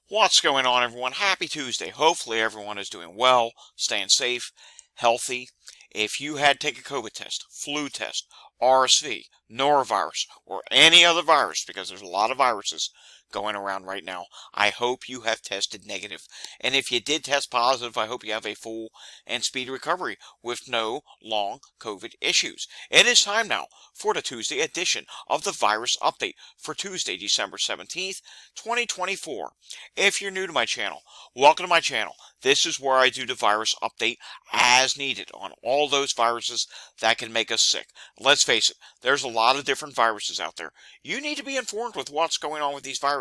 What's going on, everyone? Happy Tuesday. Hopefully everyone is doing well, staying safe, healthy. If you had to take a COVID test, flu test, RSV, norovirus, or any other virus, because there's a lot of viruses going around right now, I hope you have tested negative. And if you did test positive, I hope you have a full and speedy recovery with no long COVID issues. It is time now for the Tuesday edition of the Virus Update for Tuesday, December 17th, 2024. If you're new to my channel, welcome to my channel. This is where I do the virus update as needed on all those viruses that can make us sick. Let's face it, there's a lot of different viruses out there. You need to be informed with what's going on with these viruses.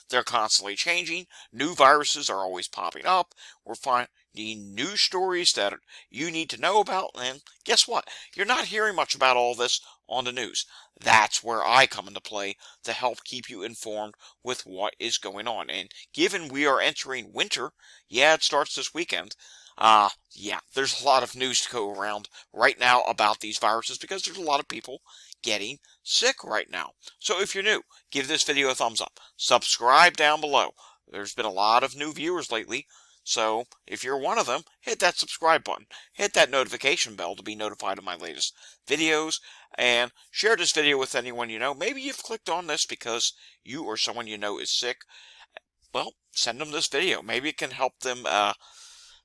They're constantly changing. New viruses are always popping up. We're finding news stories that you need to know about. And guess what? You're not hearing much about all this on the news. That's where I come into play to help keep you informed with what is going on. And given we are entering winter, yeah, it starts this weekend. Yeah, there's a lot of news to go around right now about these viruses because there's a lot of people getting sick right now. So if you're new, give this video a thumbs up. Subscribe down below. There's been a lot of new viewers lately. So if you're one of them, hit that subscribe button. Hit that notification bell to be notified of my latest videos. And share this video with anyone you know. Maybe you've clicked on this because you or someone you know is sick. Well, send them this video. Maybe it can help them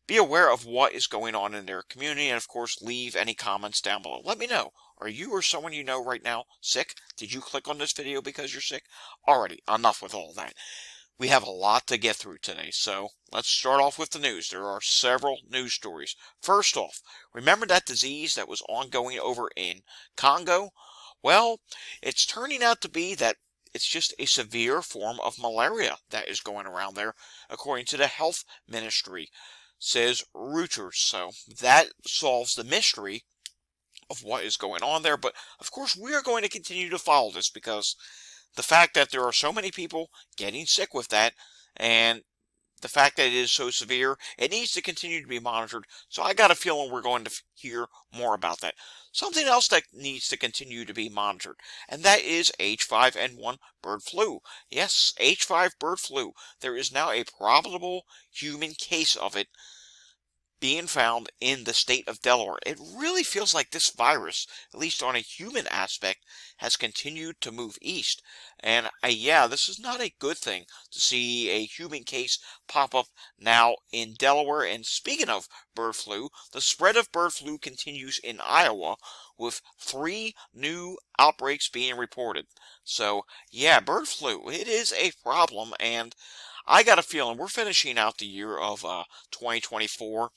be aware of what is going on in their community. And of course, leave any comments down below. Let me know. Are you or someone you know right now sick? Did you click on this video because you're sick? Alrighty, enough with all that. We have a lot to get through today, so let's start off with the news. There are several news stories. First off, remember that disease that was ongoing over in Congo? Well, it's turning out to be that it's just a severe form of malaria that is going around there, according to the health ministry, says Reuters. So that solves the mystery of what is going on there. But of course, we are going to continue to follow this because the fact that there are so many people getting sick with that, and the fact that it is so severe, it needs to continue to be monitored. So I got a feeling we're going to hear more about that. Something else that needs to continue to be monitored, and that is H5N1 bird flu. Yes, H5 bird flu. There is now a probable human case of it being found in the state of Delaware. It really feels like this virus, at least on a human aspect, has continued to move east. And yeah, this is not a good thing to see a human case pop up now in Delaware. And speaking of bird flu, the spread of bird flu continues in Iowa with 3 new outbreaks being reported. So yeah, bird flu, it is a problem, and I got a feeling we're finishing out the year of 2024.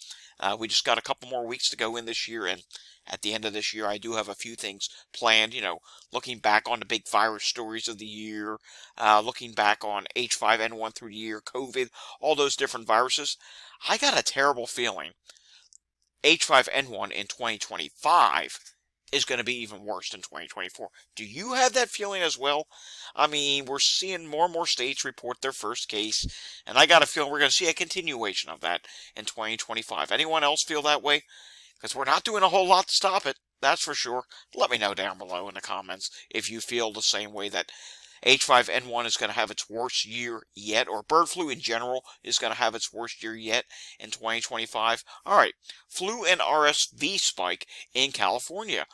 We just got a couple more weeks to go in this year, and at the end of this year, I do have a few things planned, looking back on the big virus stories of the year, looking back on H5N1 through the year, COVID, all those different viruses. I got a terrible feeling H5N1 in 2025 is going to be even worse than 2024. Do you have that feeling as well? I mean, we're seeing more and more states report their first case, and I got a feeling we're going to see a continuation of that in 2025. Anyone else feel that way? Because we're not doing a whole lot to stop it, that's for sure. Let me know down below in the comments if you feel the same way, that H5N1 is going to have its worst year yet, or bird flu in general is going to have its worst year yet in 2025. All right, flu and RSV spike in California,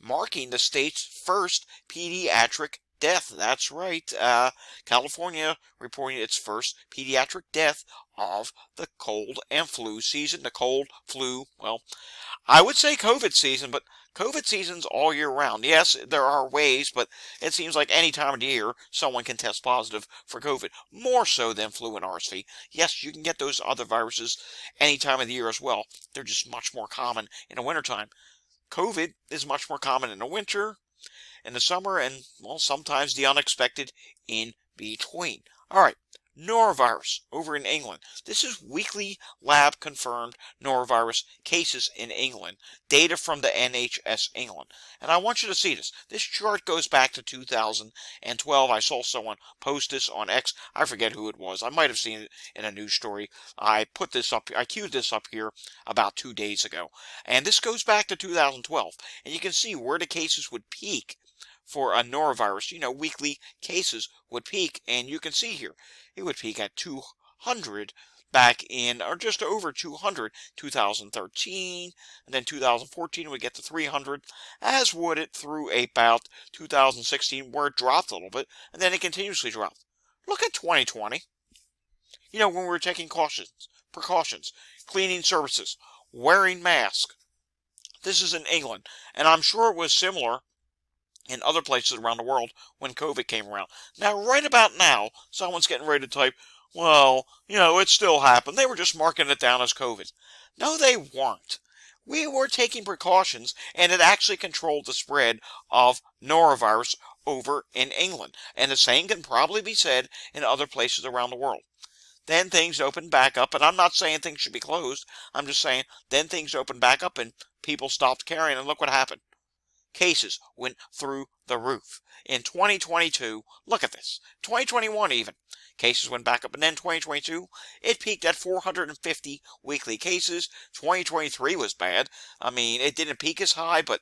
marking the state's first pediatric death. That's right, California reporting its first pediatric death of the cold and flu season. The cold, flu, well, I would say COVID season, but COVID season's all year round. Yes, there are ways, but it seems like any time of the year someone can test positive for COVID, more so than flu and RSV. Yes, you can get those other viruses any time of the year as well. They're just much more common in the wintertime. COVID is much more common in the winter, in the summer, and, well, sometimes the unexpected in between. All right. Norovirus over in England. This is weekly lab confirmed norovirus cases in England. Data from the NHS England. And I want you to see this. This chart goes back to 2012. I saw someone post this on X. I forget who it was. I might have seen it in a news story. I queued this up here about 2 days ago. And this goes back to 2012. And you can see where the cases would peak for a norovirus. Weekly cases would peak, and you can see here, it would peak at 200 back in, or just over 200, 2013, and then 2014 we get to 300, as would it through about 2016, where it dropped a little bit, and then it continuously dropped. Look at 2020. When we were taking precautions, cleaning services, wearing masks. This is in England, and I'm sure it was similar in other places around the world when COVID came around. Now, right about now, someone's getting ready to type, well, it still happened. They were just marking it down as COVID. No, they weren't. We were taking precautions, and it actually controlled the spread of norovirus over in England. And the same can probably be said in other places around the world. Then things opened back up, and I'm not saying things should be closed. I'm just saying then things opened back up and people stopped carrying, and look what happened. Cases went through the roof. In 2022, look at this, 2021 even, cases went back up, and then 2022, it peaked at 450 weekly cases. 2023 was bad. I mean, it didn't peak as high, but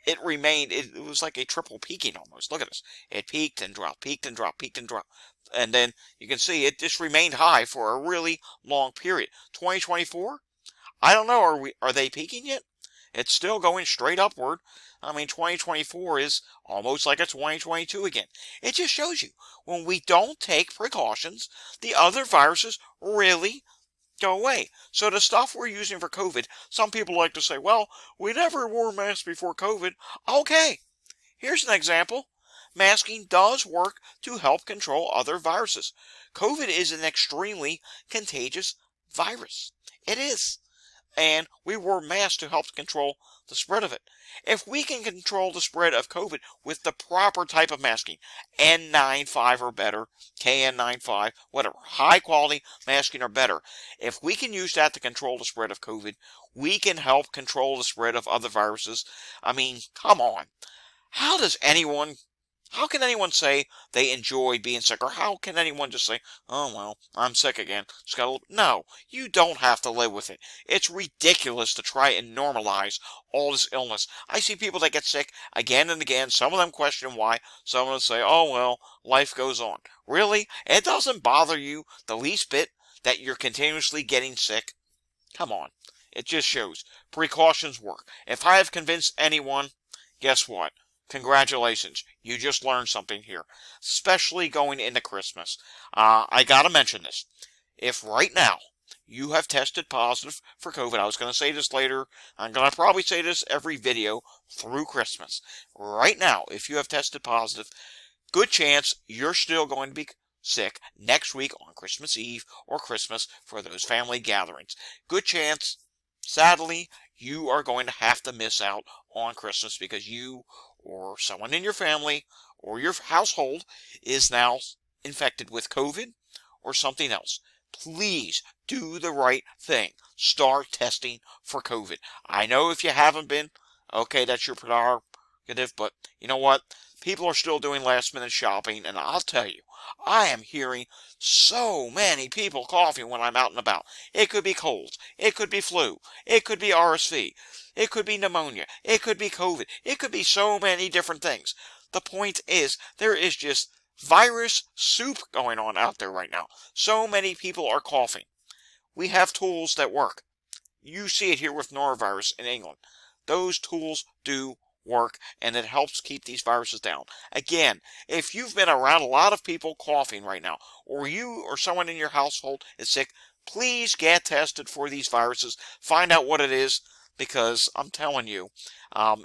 it remained, it was like a triple peaking almost. Look at this. It peaked and dropped, peaked and dropped, peaked and dropped. And then you can see it just remained high for a really long period. 2024, I don't know, are they peaking yet? It's still going straight upward. I mean, 2024 is almost like a 2022 again. It just shows you, when we don't take precautions, the other viruses really go away. So the stuff we're using for COVID, some people like to say, well, we never wore masks before COVID. Okay, here's an example. Masking does work to help control other viruses. COVID is an extremely contagious virus. It is. And we wore masks to help control the spread of it. If we can control the spread of COVID with the proper type of masking, N95 or better, KN95, whatever, high quality masking or better, if we can use that to control the spread of COVID, we can help control the spread of other viruses. I mean, come on. How can anyone say they enjoy being sick? Or how can anyone just say, oh, well, I'm sick again. No, you don't have to live with it. It's ridiculous to try and normalize all this illness. I see people that get sick again and again. Some of them question why. Some of them say, oh, well, life goes on. Really? It doesn't bother you the least bit that you're continuously getting sick? Come on. It just shows. Precautions work. If I have convinced anyone, guess what? Congratulations, you just learned something here, especially going into Christmas. I gotta mention this. If right now you have tested positive for COVID, I was going to say this later, I'm going to probably say this every video through Christmas. Right now, if you have tested positive, good chance you're still going to be sick next week on Christmas Eve or Christmas for those family gatherings. Good chance, sadly, you are going to have to miss out on Christmas because you or someone in your family or your household is now infected with COVID or something else. Please do the right thing. Start testing for COVID. I know if you haven't been, okay, that's your prerogative, but you know what? People are still doing last minute shopping, and I'll tell you, I am hearing so many people coughing when I'm out and about. It could be colds. It could be flu. It could be RSV. It could be pneumonia. It could be COVID. It could be so many different things. The point is, there is just virus soup going on out there right now. So many people are coughing. We have tools that work. You see it here with norovirus in England. Those tools do work, and it helps keep these viruses down. Again, if you've been around a lot of people coughing right now, or you or someone in your household is sick, please get tested for these viruses. Find out what it is, because I'm telling you,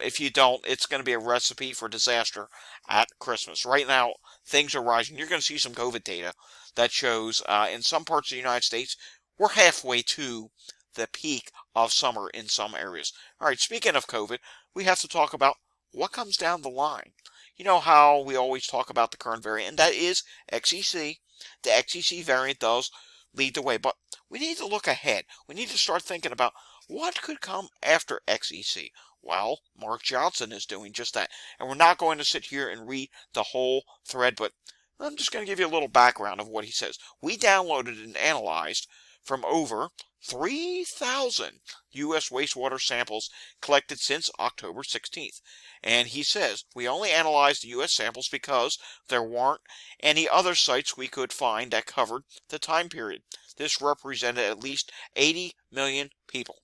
if you don't, it's going to be a recipe for disaster at Christmas. Right now, things are rising. You're going to see some COVID data that shows in some parts of the United States, we're halfway to the peak of summer in some areas. All right, speaking of COVID, we have to talk about what comes down the line. You know how we always talk about the current variant, and that is XEC. The XEC variant does lead the way, but we need to look ahead. We need to start thinking about what could come after XEC. Well, Mark Johnson is doing just that, and we're not going to sit here and read the whole thread, but I'm just going to give you a little background of what he says. We downloaded and analyzed from over 3,000 U.S. wastewater samples collected since October 16th. And he says, we only analyzed the U.S. samples because there weren't any other sites we could find that covered the time period. This represented at least 80 million people.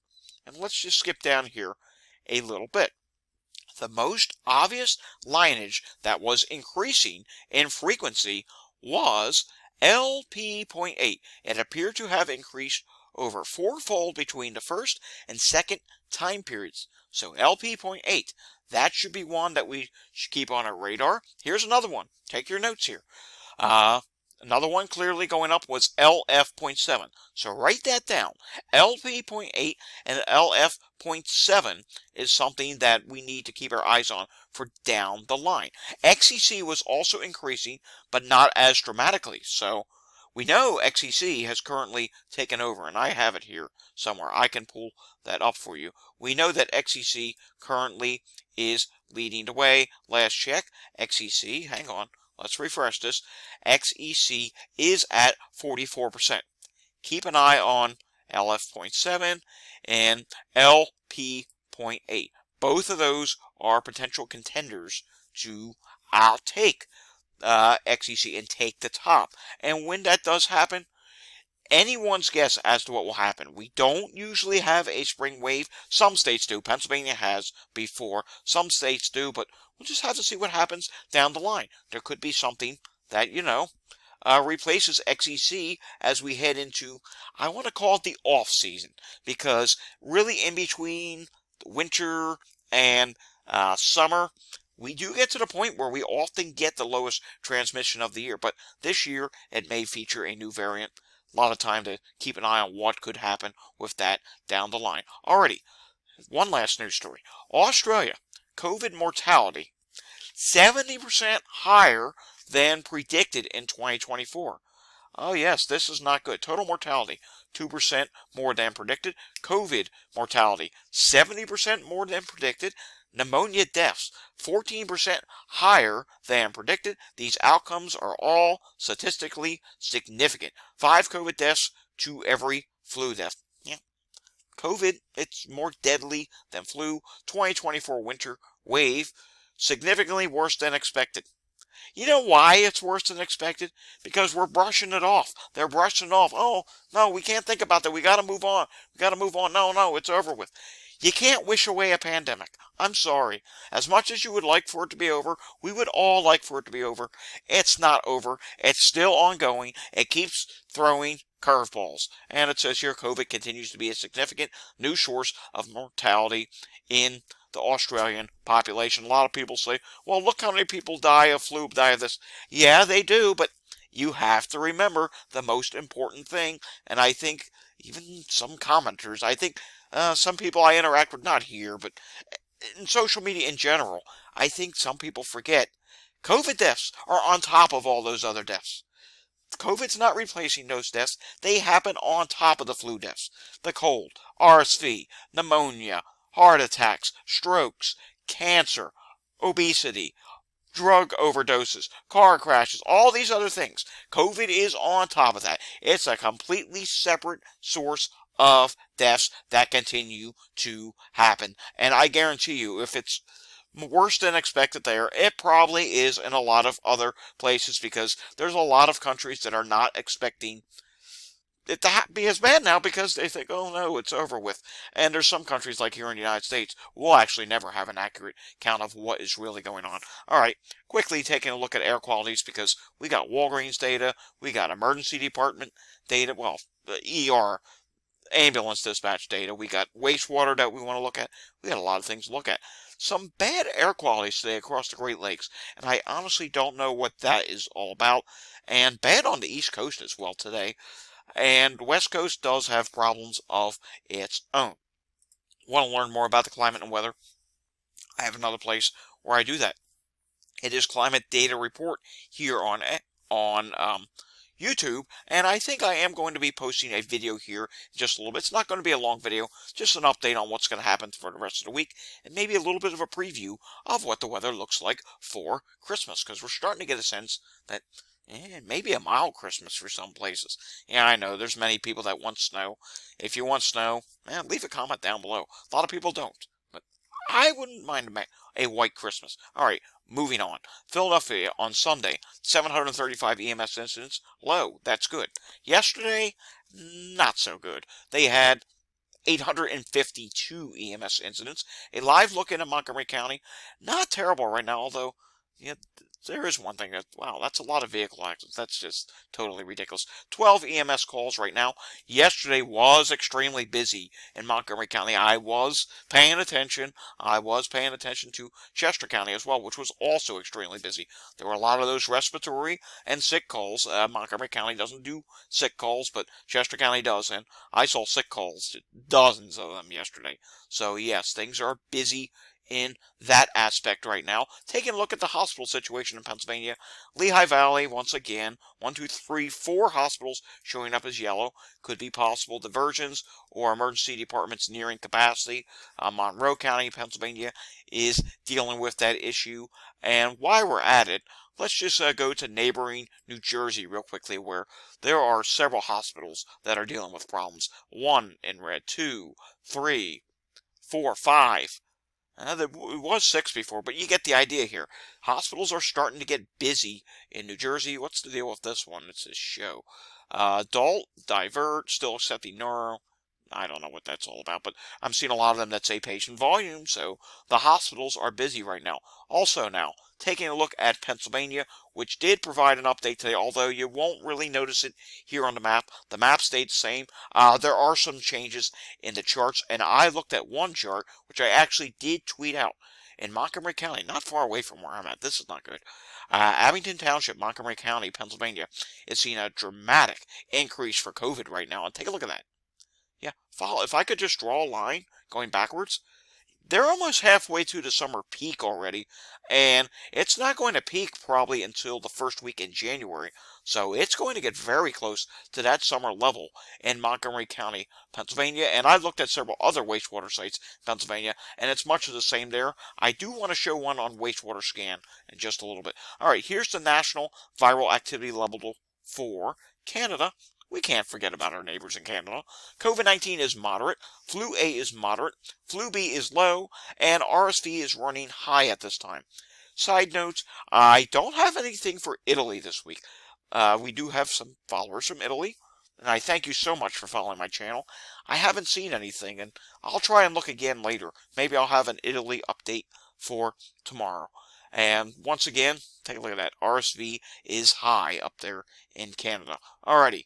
And let's just skip down here a little bit. The most obvious lineage that was increasing in frequency was LP.8. It appeared to have increased over fourfold between the first and second time periods. So LP.8, that should be one that we should keep on our radar. Here's another one. Take your notes here. Another one clearly going up was LF.7. So write that down. LP.8 and LF.7 is something that we need to keep our eyes on for down the line. XEC was also increasing, but not as dramatically. So we know XEC has currently taken over, and I have it here somewhere. I can pull that up for you. We know that XEC currently is leading the way. Last check, XEC, hang on. Let's refresh this. XEC is at 44%. Keep an eye on LF.7 and LP.8. Both of those are potential contenders to outtake XEC and take the top. And when that does happen, anyone's guess as to what will happen. We don't usually have a spring wave. Some states do. Pennsylvania has before. Some states do, but we'll just have to see what happens down the line. There could be something that, replaces XEC as we head into, I want to call it the off season, because really in between winter and summer, we do get to the point where we often get the lowest transmission of the year. But this year, it may feature a new variant. A lot of time to keep an eye on what could happen with that down the line. Alrighty, one last news story. Australia, COVID mortality, 70% higher than predicted in 2024. Oh yes, this is not good. Total mortality, 2% more than predicted. COVID mortality, 70% more than predicted. Pneumonia deaths, 14% higher than predicted. These outcomes are all statistically significant. 5 COVID deaths to every flu death. Yeah. COVID, it's more deadly than flu. 2024 winter wave, significantly worse than expected. You know why it's worse than expected? Because we're brushing it off. They're brushing it off. Oh, no, we can't think about that. We got to move on. We got to move on. No, it's over with. You can't wish away a pandemic. I'm sorry. As much as you would like for it to be over, we would all like for it to be over. It's not over. It's still ongoing. It keeps throwing curveballs. And it says here COVID continues to be a significant new source of mortality in the Australian population. A lot of people say, well, look how many people die of flu, die of this. Yeah, they do, but you have to remember the most important thing, and I think even some commenters, I think some people I interact with, not here, but in social media in general, I think some people forget COVID deaths are on top of all those other deaths. COVID's not replacing those deaths. They happen on top of the flu deaths. The cold, RSV, pneumonia, heart attacks, strokes, cancer, obesity, drug overdoses, car crashes, all these other things. COVID is on top of that. It's a completely separate source of deaths that continue to happen. And I guarantee you, if it's worse than expected there, it probably is in a lot of other places, because there's a lot of countries that are not expecting it to be as bad now, because they think, oh no, it's over with. And there's some countries like here in the United States, we'll actually never have an accurate count of what is really going on. Alright, quickly taking a look at air qualities, because we got Walgreens data, we got emergency department data, well, the ER, ambulance dispatch data, we got wastewater that we want to look at. We got a lot of things to look at. Some bad air qualities today across the Great Lakes, and I honestly don't know what that is all about. And bad on the East Coast as well today. And West Coast does have problems of its own. Want to learn more about the climate and weather? I have another place where I do that. It is Climate Data Report here on YouTube, and I think I am going to be posting a video here in just a little bit. It's not going to be a long video, just an update on what's going to happen for the rest of the week, and maybe a little bit of a preview of what the weather looks like for Christmas, because we're starting to get a sense that And maybe a mild Christmas for some places. Yeah, I know, there's many people that want snow. If you want snow, leave a comment down below. A lot of people don't. But I wouldn't mind a white Christmas. Alright, moving on. Philadelphia on Sunday, 735 EMS incidents. Low, that's good. Yesterday, not so good. They had 852 EMS incidents. A live look into Montgomery County. Not terrible right now, although yeah, there is one thing that, wow, that's a lot of vehicle accidents. That's just totally ridiculous. 12 EMS calls right now. Yesterday was extremely busy in Montgomery County. I was paying attention. I was paying attention to Chester County as well, which was also extremely busy. There were a lot of those respiratory and sick calls. Montgomery County doesn't do sick calls, but Chester County does, and I saw sick calls, dozens of them yesterday. So yes, things are busy in that aspect right now. Taking a look at the hospital situation in Pennsylvania. Lehigh Valley, once again, 1, 2, 3, 4 hospitals showing up as yellow. Could be possible diversions or emergency departments nearing capacity. Monroe County, Pennsylvania, is dealing with that issue. And while we're at it, let's just go to neighboring New Jersey real quickly, where there are several hospitals that are dealing with problems. 1 in red, 2, 3, 4, 5. There was 6 before, but you get the idea here. Hospitals are starting to get busy in New Jersey. What's the deal with this one? It's this show. Adult, Divert, still accepting Neuro. I don't know what that's all about, but I'm seeing a lot of them that say patient volume, so the hospitals are busy right now. Also now, taking a look at Pennsylvania, which did provide an update today, although you won't really notice it here on the map. The map stayed the same. There are some changes in the charts, and I looked at one chart, which I actually did tweet out. In Montgomery County, not far away from where I'm at. This is not good. Abington Township, Montgomery County, Pennsylvania, is seeing a dramatic increase for COVID right now. And take a look at that. Yeah, follow. If I could just draw a line going backwards, they're almost halfway to the summer peak already, and it's not going to peak probably until the first week in January. So it's going to get very close to that summer level in Montgomery County, Pennsylvania. And I looked at several other wastewater sites in Pennsylvania, and it's much of the same there. I do want to show one on Wastewater Scan in just a little bit. All right, here's the national viral activity level for Canada. We can't forget about our neighbors in Canada. COVID-19 is moderate, flu A is moderate, flu B is low, and RSV is running high at this time. Side notes, I don't have anything for Italy this week. We do have some followers from Italy, and I thank you so much for following my channel. I haven't seen anything, and I'll try and look again later. Maybe I'll have an Italy update for tomorrow. And once again, take a look at that. RSV is high up there in Canada. Alrighty.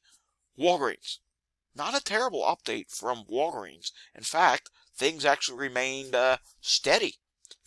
Walgreens. Not a terrible update from Walgreens. In fact, things actually remained steady.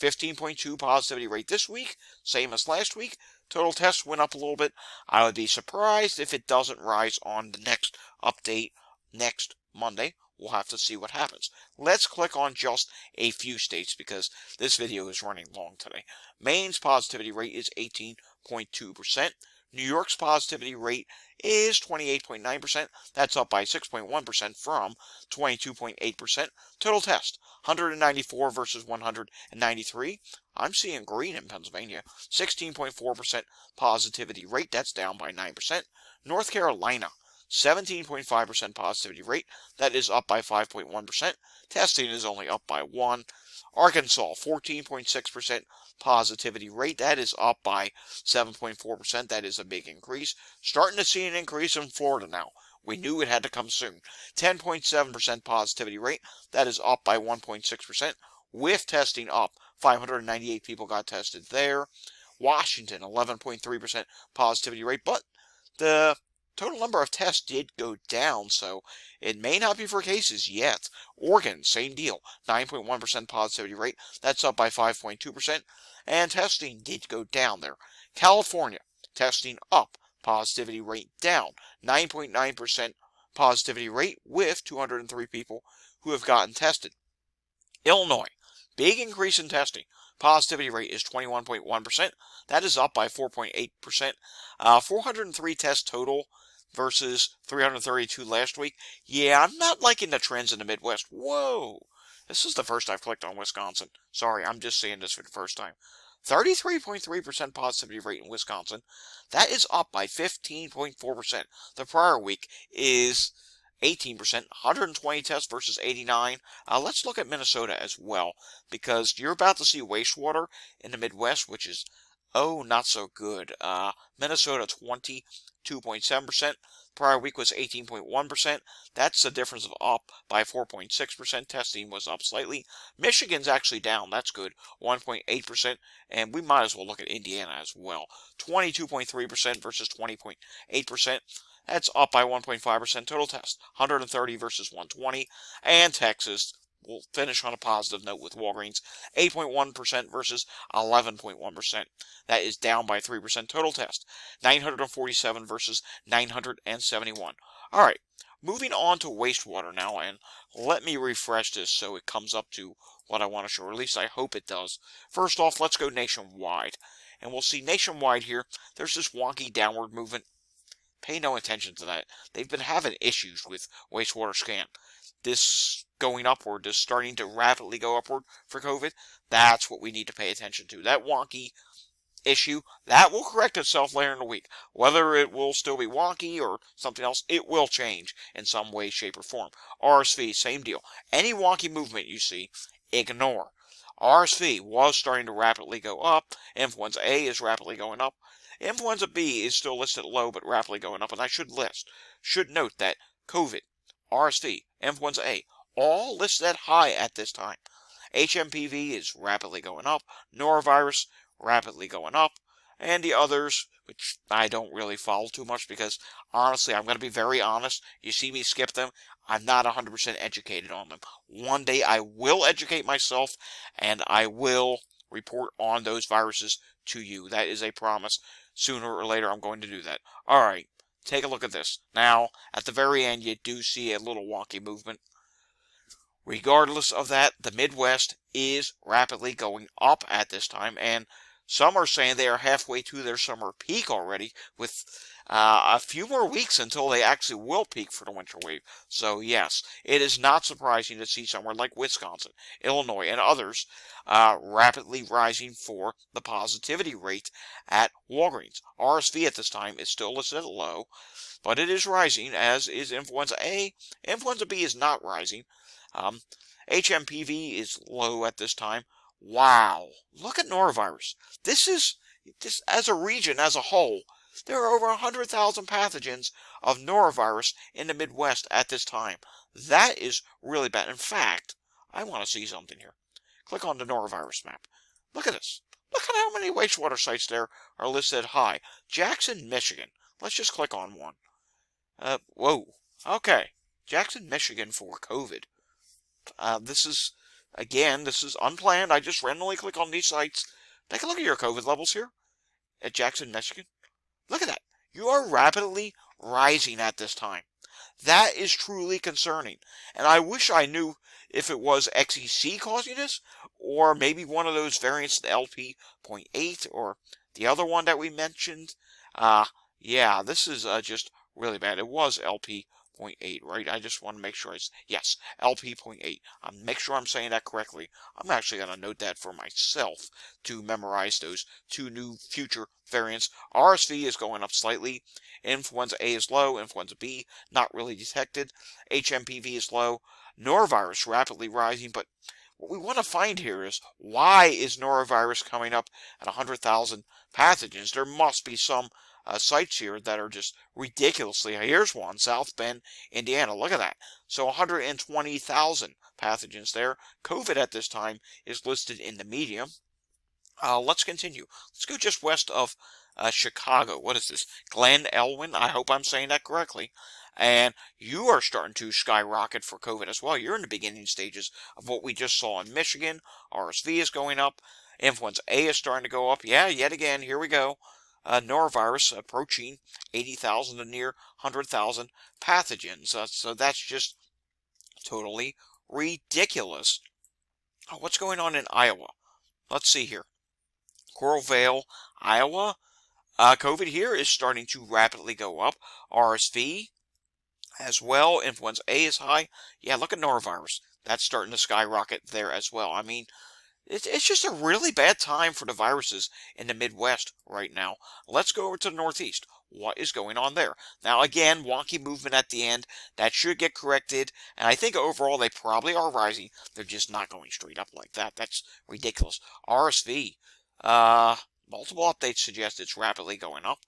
15.2 positivity rate this week, same as last week. Total tests went up a little bit. I would be surprised if it doesn't rise on the next update next Monday. We'll have to see what happens. Let's click on just a few states because this video is running long today. Maine's positivity rate is 18.2%. New York's positivity rate is 28.9%. That's up by 6.1% from 22.8%. Total test, 194 versus 193. I'm seeing green in Pennsylvania. 16.4% positivity rate. That's down by 9%. North Carolina, 17.5% positivity rate. That is up by 5.1%. Testing is only up by 1. Arkansas, 14.6% positivity rate. That is up by 7.4%. That is a big increase. Starting to see an increase in Florida now. We knew it had to come soon. 10.7% positivity rate. That is up by 1.6%. With testing up, 598 people got tested there. Washington, 11.3% positivity rate. But the total number of tests did go down, so it may not be for cases yet. Oregon, same deal, 9.1% positivity rate. That's up by 5.2%. And testing did go down there. California, testing up, positivity rate down, 9.9% positivity rate with 203 people who have gotten tested. Illinois, big increase in testing. Positivity rate is 21.1%. That is up by 4.8%. 403 tests total versus 332 last week. Yeah, I'm not liking the trends in the Midwest. Whoa. This is the first I've clicked on Wisconsin. Sorry, I'm just seeing this for the first time. 33.3% positivity rate in Wisconsin. That is up by 15.4%. The prior week is 18%, 120 tests versus 89. Let's look at Minnesota as well, because you're about to see wastewater in the Midwest, which is, oh, not so good. Minnesota 22.7%. Prior week was 18.1%. That's a difference of up by 4.6%. Testing was up slightly. Michigan's actually down. That's good. 1.8%. And we might as well look at Indiana as well. 22.3% versus 20.8%. That's up by 1.5%. Total test, 130 versus 120. And Texas will finish on a positive note with Walgreens, 8.1% versus 11.1%. That is down by 3%. Total test, 947 versus 971. All right, moving on to wastewater now, and let me refresh this so it comes up to what I want to show, or at least I hope it does. First off, let's go nationwide. And we'll see nationwide here, there's this wonky downward movement. Pay no attention to that. They've been having issues with wastewater scan. This going upward, this starting to rapidly go upward for COVID, that's what we need to pay attention to. That wonky issue, that will correct itself later in the week. Whether it will still be wonky or something else, it will change in some way, shape, or form. RSV, same deal. Any wonky movement you see, ignore. RSV was starting to rapidly go up. Influenza A is rapidly going up. Influenza B is still listed low but rapidly going up, and I should note that COVID, RSV, Influenza A, all listed at high at this time. HMPV is rapidly going up, Norovirus rapidly going up, and the others, which I don't really follow too much because, honestly, I'm going to be very honest, you see me skip them, I'm not 100% educated on them. One day I will educate myself, and I will report on those viruses to you. That is a promise. Sooner or later, I'm going to do that. All right, take a look at this. Now, at the very end, you do see a little wonky movement. Regardless of that, the Midwest is rapidly going up at this time, and some are saying they are halfway to their summer peak already, with a few more weeks until they actually will peak for the winter wave. So yes, it is not surprising to see somewhere like Wisconsin, Illinois, and others rapidly rising for the positivity rate at Walgreens. RSV at this time is still listed at low, but it is rising, as is Influenza A. Influenza B is not rising. HMPV is low at this time. Wow, look at Norovirus. This is, just as a region, as a whole, there are over 100,000 pathogens of Norovirus in the Midwest at this time. That is really bad. In fact, I want to see something here. Click on the Norovirus map. Look at this. Look at how many wastewater sites there are listed high. Jackson, Michigan. Let's just click on one. Whoa. Okay. Jackson, Michigan for COVID. This is unplanned. I just randomly click on these sites. Take a look at your COVID levels here at Jackson, Michigan. Look at that. You are rapidly rising at this time. That is truly concerning. And I wish I knew if it was XEC causing this, or maybe one of those variants, the LP.8, or the other one that we mentioned. Yeah, this is just really bad. It was LP.8, right? I just want to make sure yes, LP.8. Make sure I'm saying that correctly. I'm actually going to note that for myself to memorize those two new future variants. RSV is going up slightly. Influenza A is low. Influenza B not really detected. HMPV is low. Norovirus rapidly rising, but what we want to find here is, why is Norovirus coming up at 100,000 pathogens? There must be some sites here that are just ridiculously. Here's one, South Bend, Indiana. Look at that. So 120,000 pathogens there. COVID at this time is listed in the medium. Let's continue. Let's go just west of Chicago. What is this? Glen Elwyn? I hope I'm saying that correctly. And you are starting to skyrocket for COVID as well. You're in the beginning stages of what we just saw in Michigan. RSV is going up. Influenza A is starting to go up. Yeah, yet again, here we go. Norovirus approaching 80,000 to near 100,000 pathogens. So that's just totally ridiculous. What's going on in Iowa? Let's see here. Coralville, Iowa. COVID here is starting to rapidly go up. RSV as well. Influenza A is high. Yeah, look at Norovirus. That's starting to skyrocket there as well. I mean, It's just a really bad time for the viruses in the Midwest right now. Let's go over to the Northeast. What is going on there? Now, again, wonky movement at the end. That should get corrected. And I think overall they probably are rising. They're just not going straight up like that. That's ridiculous. RSV. Uh, Multiple updates suggest it's rapidly going up.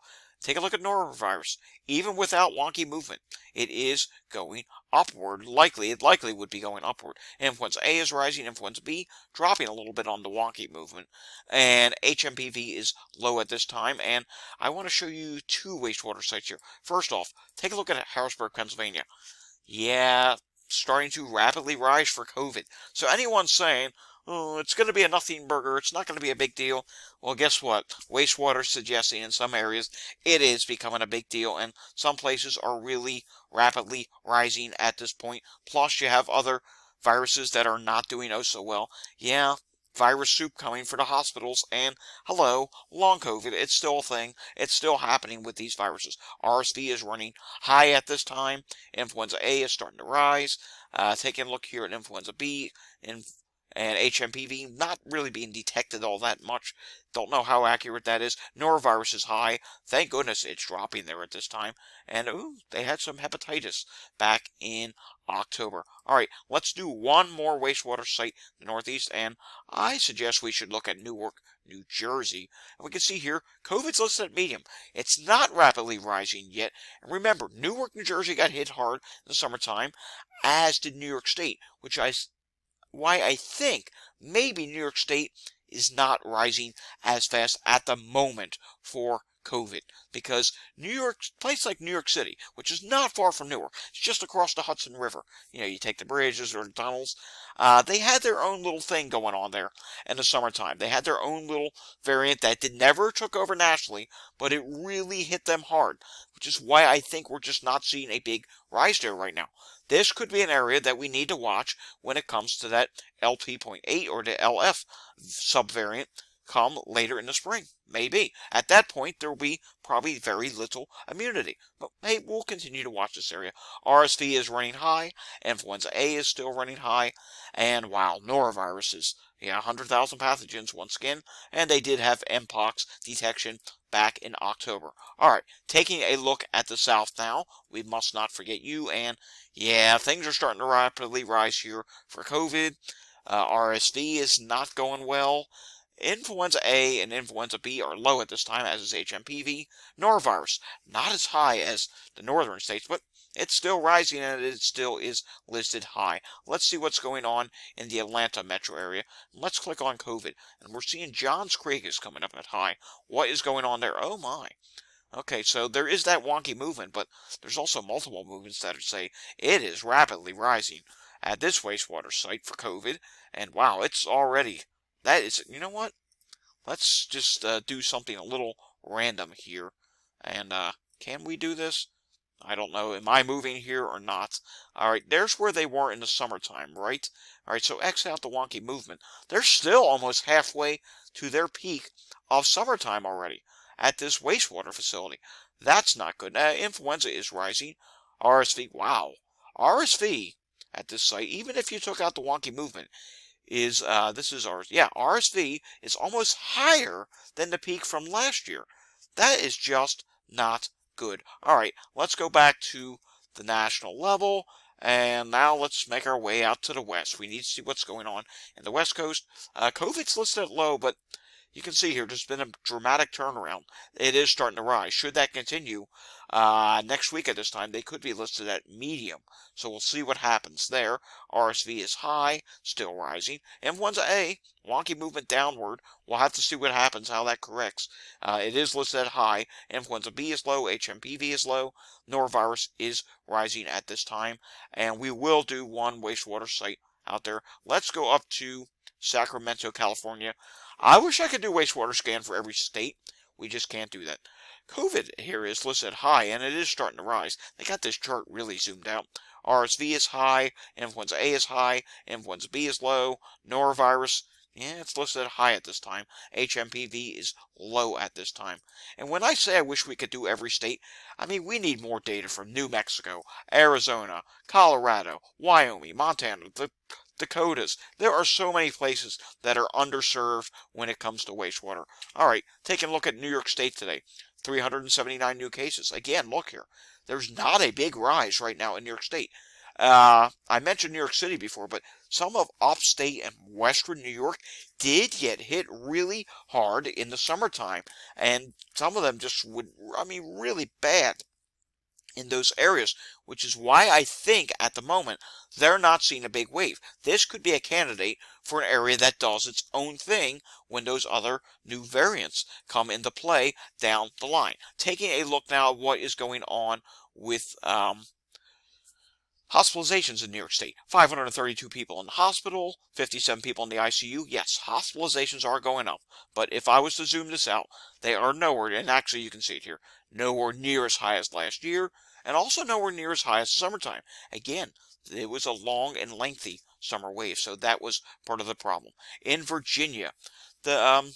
Take a look at Norovirus. Even without wonky movement, it is going upward. It likely would be going upward. Influenza A is rising. Influenza B dropping a little bit on the wonky movement. And HMPV is low at this time. And I want to show you two wastewater sites here. First off, take a look at Harrisburg, Pennsylvania. Yeah, starting to rapidly rise for COVID. So anyone saying, oh, it's going to be a nothing burger, it's not going to be a big deal, well, guess what? Wastewater suggesting in some areas it is becoming a big deal, and some places are really rapidly rising at this point. Plus, you have other viruses that are not doing oh so well. Yeah, virus soup coming for the hospitals, and hello, long COVID, it's still a thing. It's still happening with these viruses. RSV is running high at this time. Influenza A is starting to rise. Taking a look here at Influenza B and HMPV not really being detected all that much. Don't know how accurate that is. Norovirus is high. Thank goodness it's dropping there at this time. And ooh, they had some hepatitis back in October. All right, let's do one more wastewater site in the Northeast, and I suggest we should look at Newark, New Jersey. And we can see here, COVID's listed at medium. It's not rapidly rising yet. And remember, Newark, New Jersey got hit hard in the summertime, as did New York State, why I think maybe New York State is not rising as fast at the moment for COVID, because place like New York City, which is not far from Newark, it's just across the Hudson River. You know, you take the bridges or the tunnels. They had their own little thing going on there in the summertime. They had their own little variant that never took over nationally, but it really hit them hard, which is why I think we're just not seeing a big rise there right now. This could be an area that we need to watch when it comes to that LP.8 or the LF subvariant come later in the spring. Maybe. At that point, there will be probably very little immunity. But hey, we'll continue to watch this area. RSV is running high. Influenza A is still running high. And wow, norovirus is, 100,000 pathogens once again. And they did have Mpox detection back in October. Alright, taking a look at the South now. We must not forget you. And yeah, things are starting to rapidly rise here for COVID. RSV is not going well. Influenza A and Influenza B are low at this time, as is HMPV. Norovirus, not as high as the northern states, but it's still rising and it still is listed high. Let's see what's going on in the Atlanta metro area. Let's click on COVID, and we're seeing Johns Creek is coming up at high. What is going on there? Oh my. Okay, so there is that wonky movement, but there's also multiple movements that say it is rapidly rising at this wastewater site for COVID. And wow, it's already, that is, you know what? Let's just do something a little random here. And can we do this? I don't know. Am I moving here or not? Alright, there's where they were in the summertime, right? Alright, so X out the wonky movement. They're still almost halfway to their peak of summertime already at this wastewater facility. That's not good. Influenza is rising. RSV, wow. RSV at this site, even if you took out the wonky movement, is, RSV is almost higher than the peak from last year. That is just not good. Alright, let's go back to the national level, and now let's make our way out to the west. We need to see what's going on in the West Coast. COVID's listed at low, but you can see here there's been a dramatic turnaround. It is starting to rise. Should that continue, next week at this time, they could be listed at medium. So we'll see what happens there. RSV is high, still rising. Influenza A, wonky movement downward. We'll have to see what happens, how that corrects. It is listed at high. Influenza B is low. HMPV is low. Norovirus is rising at this time. And we will do one wastewater site out there. Let's go up to Sacramento, California. I wish I could do wastewater scan for every state. We just can't do that. COVID here is listed high, and it is starting to rise. They got this chart really zoomed out. RSV is high, Influenza A is high, Influenza B is low, Norovirus, it's listed high at this time. HMPV is low at this time. And when I say I wish we could do every state, I mean we need more data from New Mexico, Arizona, Colorado, Wyoming, Montana, the Dakotas. There are so many places that are underserved when it comes to wastewater. All right, taking a look at New York State today. 379 new cases. Again, look here. There's not a big rise right now in New York State. I mentioned New York City before, but some of upstate and western New York did get hit really hard in the summertime. And some of them just would, I mean, really bad in those areas, which is why I think at the moment they're not seeing a big wave. This could be a candidate for an area that does its own thing when those other new variants come into play down the line. Taking a look now at what is going on with hospitalizations in New York State. 532 people in the hospital, 57 people in the ICU. Yes, hospitalizations are going up. But if I was to zoom this out, they are nowhere, and actually you can see it here, nowhere near as high as last year, and also nowhere near as high as the summertime. Again, it was a long and lengthy summer wave, so that was part of the problem. In Virginia, the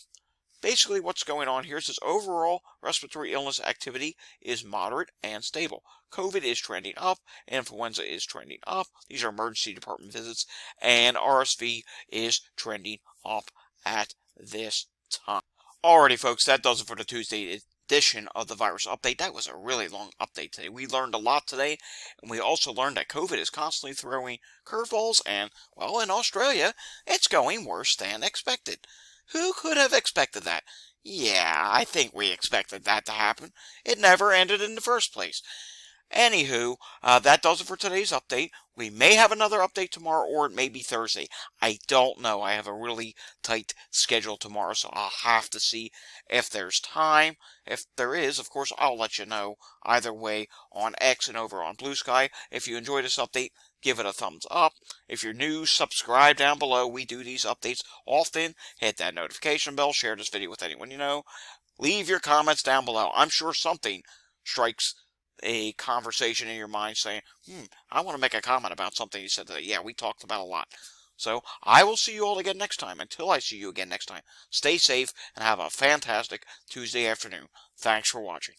basically what's going on here is this overall respiratory illness activity is moderate and stable. COVID is trending up, influenza is trending up, these are emergency department visits, and RSV is trending up at this time. Alrighty folks, that does it for the Tuesday edition of the virus update. That was a really long update today. We learned a lot today, and we also learned that COVID is constantly throwing curveballs, and, well, in Australia, it's going worse than expected. Who could have expected that? Yeah, I think we expected that to happen. It never ended in the first place. Anywho, that does it for today's update. We may have another update tomorrow, or it may be Thursday. I don't know. I have a really tight schedule tomorrow, so I'll have to see if there's time. If there is, of course, I'll let you know either way on X and over on Blue Sky. If you enjoyed this update, give it a thumbs up. If you're new, subscribe down below. We do these updates often. Hit that notification bell. Share this video with anyone you know. Leave your comments down below. I'm sure something strikes a conversation in your mind saying, I want to make a comment about something you said today. Yeah, we talked about a lot. So I will see you all again next time. Until I see you again next time, stay safe and have a fantastic Tuesday afternoon. Thanks for watching.